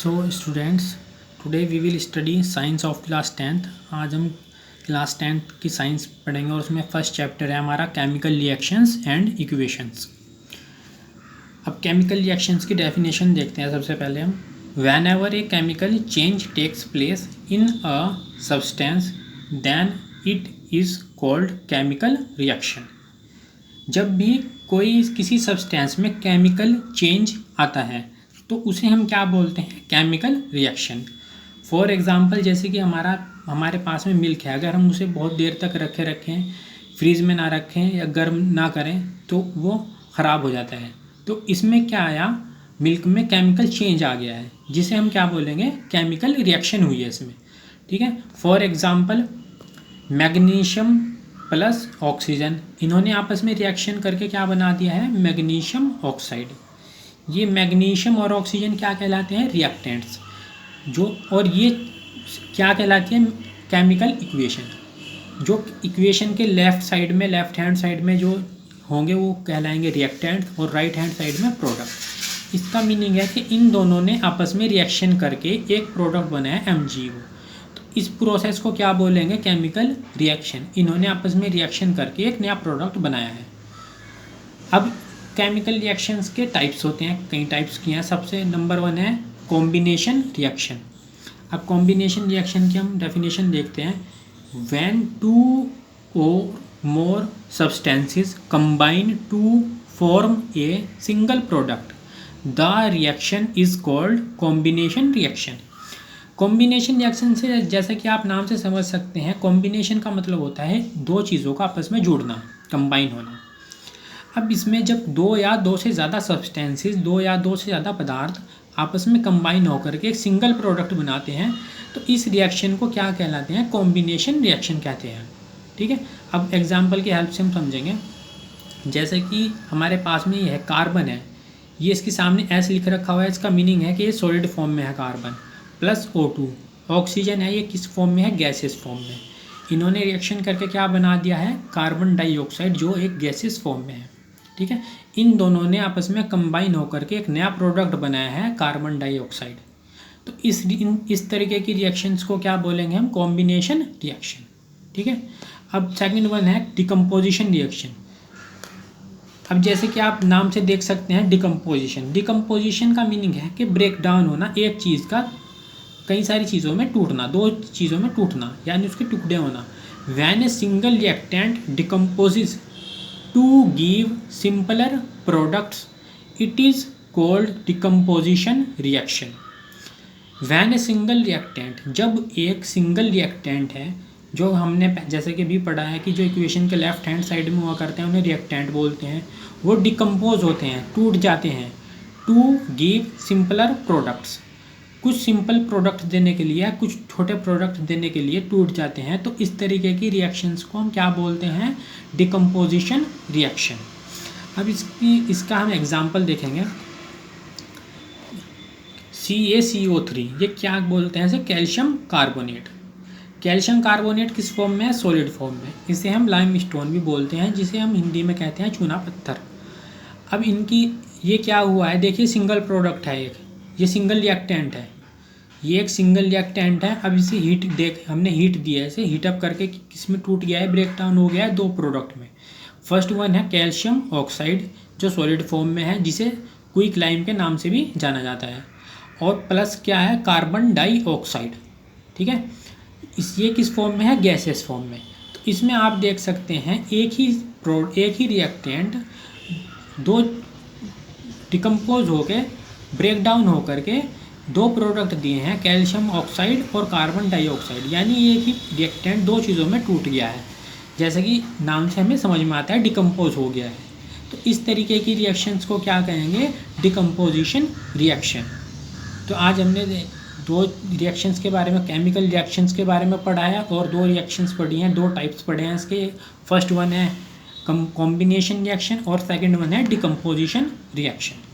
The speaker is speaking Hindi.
So students, today we will study science of class 10th। आज हम क्लास 10th की साइंस पढ़ेंगे और उसमें फर्स्ट चैप्टर है हमारा केमिकल रिएक्शंस एंड इक्वेशंस। अब केमिकल रिएक्शंस की डेफिनेशन देखते हैं। सबसे पहले हम whenever a chemical change takes place in a substance then it is called chemical reaction. जब भी कोई किसी सब्सटेंस में केमिकल चेंज आता है तो उसे हम क्या बोलते हैं? Chemical reaction. फॉर एग्ज़ाम्पल, जैसे कि हमारे पास में मिल्क है, अगर हम उसे बहुत देर तक रखें, फ्रीज में ना रखें या गर्म ना करें तो वो ख़राब हो जाता है। तो इसमें क्या आया? मिल्क में केमिकल चेंज आ गया है, जिसे हम क्या बोलेंगे? केमिकल रिएक्शन हुई है इसमें। ठीक है। For example, magnesium plus oxygen, इन्होंने आपस में रिएक्शन करके क्या बना दिया है? Magnesium oxide. ये मैग्नीशियम और ऑक्सीजन क्या कहलाते हैं? रिएक्टेंट्स। और ये क्या कहलाती है? Chemical equation. जो इक्वेशन के लेफ्ट हैंड साइड में जो होंगे वो कहलाएंगे रिएक्टेंट्स और राइट हैंड साइड में प्रोडक्ट। इसका मीनिंग है कि इन दोनों ने आपस में रिएक्शन करके एक प्रोडक्ट बनाया MgO। तो इस प्रोसेस को क्या बोलेंगे? Chemical reaction. इन्होंने आपस में रिएक्शन करके एक नया प्रोडक्ट बनाया है। अब केमिकल रिएक्शंस के टाइप्स होते हैं, कई टाइप्स की हैं। सबसे नंबर 1 है कॉम्बिनेशन रिएक्शन। अब कॉम्बिनेशन रिएक्शन की हम डेफिनेशन देखते हैं। व्हेन 2 और more substances combine to form a single product, the reaction is called combination reaction. Combination reaction से जैसा कि आप नाम से समझ सकते हैं, कॉम्बिनेशन का मतलब होता है दो चीज़ों का आपस में जुड़ना, कंबाइन होना। अब इसमें जब 2 या 2 से ज़्यादा सब्सटेंसेस, 2 या 2 से ज़्यादा पदार्थ आपस में कंबाइन होकर के एक सिंगल प्रोडक्ट बनाते हैं तो इस रिएक्शन को क्या कहलाते हैं? कॉम्बिनेशन रिएक्शन कहते हैं। ठीक है। अब एग्जांपल की हेल्प से हम समझेंगे। जैसे कि हमारे पास में ये है कार्बन है, ये इसके सामने S लिख रखा हुआ है, इसका मीनिंग है कि ये सॉलिड फॉर्म में है कार्बन, प्लस O2। ऑक्सीजन है, ये किस फॉर्म में है? गैसेस फॉर्म में। इन्होंने रिएक्शन करके क्या बना दिया है? कार्बन डाइऑक्साइड, जो एक गैसेस फॉर्म में है। ठीक है। इन दोनों ने आपस में कंबाइन होकर के एक नया प्रोडक्ट बनाया है, कार्बन डाइऑक्साइड। तो इस तरीके की रिएक्शंस को क्या बोलेंगे हम? Combination reaction. ठीक है। अब सेकंड 1 है डिकम्पोजिशन रिएक्शन। अब जैसे कि आप नाम से देख सकते हैं, डिकम्पोजिशन का मीनिंग है कि ब्रेक डाउन होना, एक चीज़ का कई सारी चीज़ों में टूटना, 2 चीज़ों में टूटना, यानी उसके टुकड़े होना। When a single reactant decomposes to give simpler products, it is called decomposition reaction. When a single reactant, जब एक सिंगल रिएक्टेंट है, जो हमने जैसे कि भी पढ़ा है कि जो इक्वेशन के लेफ्ट हैंड साइड में हुआ करते हैं उन्हें रिएक्टेंट बोलते हैं, वो डिकम्पोज होते हैं, टूट जाते हैं। टू गिव सिंपलर प्रोडक्ट्स, कुछ सिंपल प्रोडक्ट देने के लिए, कुछ छोटे प्रोडक्ट देने के लिए टूट जाते हैं। तो इस तरीके की रिएक्शंस को हम क्या बोलते हैं? Decomposition reaction. अब इसका हम एग्जांपल देखेंगे। CaCO3, ये क्या बोलते हैं? इसे कैल्शियम कार्बोनेट। कैल्शियम कार्बोनेट किस फॉर्म में है? सॉलिड फॉर्म में। इसे हम लाइमस्टोन भी बोलते हैं, जिसे हम हिंदी में कहते हैं चूना पत्थर। अब इनकी ये क्या हुआ है? देखिए, सिंगल प्रोडक्ट है एक, ये सिंगल रिएक्टेंट है, ये एक सिंगल रिएक्टेंट है। अब इसे हमने हीट दिया है, इसे हीटअप करके किसमें टूट गया है? ब्रेक डाउन हो गया है 2 प्रोडक्ट में। फर्स्ट 1 है कैल्शियम ऑक्साइड, जो सॉलिड फॉर्म में है, जिसे क्विकलाइम के नाम से भी जाना जाता है। और प्लस क्या है? Carbon dioxide. ठीक है। ये किस फॉर्म में है? गैसेस फॉर्म में। तो इसमें आप देख सकते हैं एक ही रिएक्टेंट 2 डिकम्पोज होके, ब्रेक डाउन होकर के 2 प्रोडक्ट दिए हैं, कैल्शियम ऑक्साइड और कार्बन डाइऑक्साइड। यानी एक ही रिएक्टेंट 2 चीज़ों में टूट गया है, जैसे कि नाम से हमें समझ में आता है, डिकम्पोज हो गया है। तो इस तरीके की रिएक्शंस को क्या कहेंगे? Decomposition reaction. तो आज हमने 2 रिएक्शंस के बारे में, केमिकल रिएक्शंस के बारे में पढ़ा है और 2 रिएक्शंस पढ़ी हैं, 2 टाइप्स पढ़े हैं इसके। फर्स्ट 1 है कॉम्बिनेशन रिएक्शन और सेकेंड 1 है डिकम्पोजिशन रिएक्शन।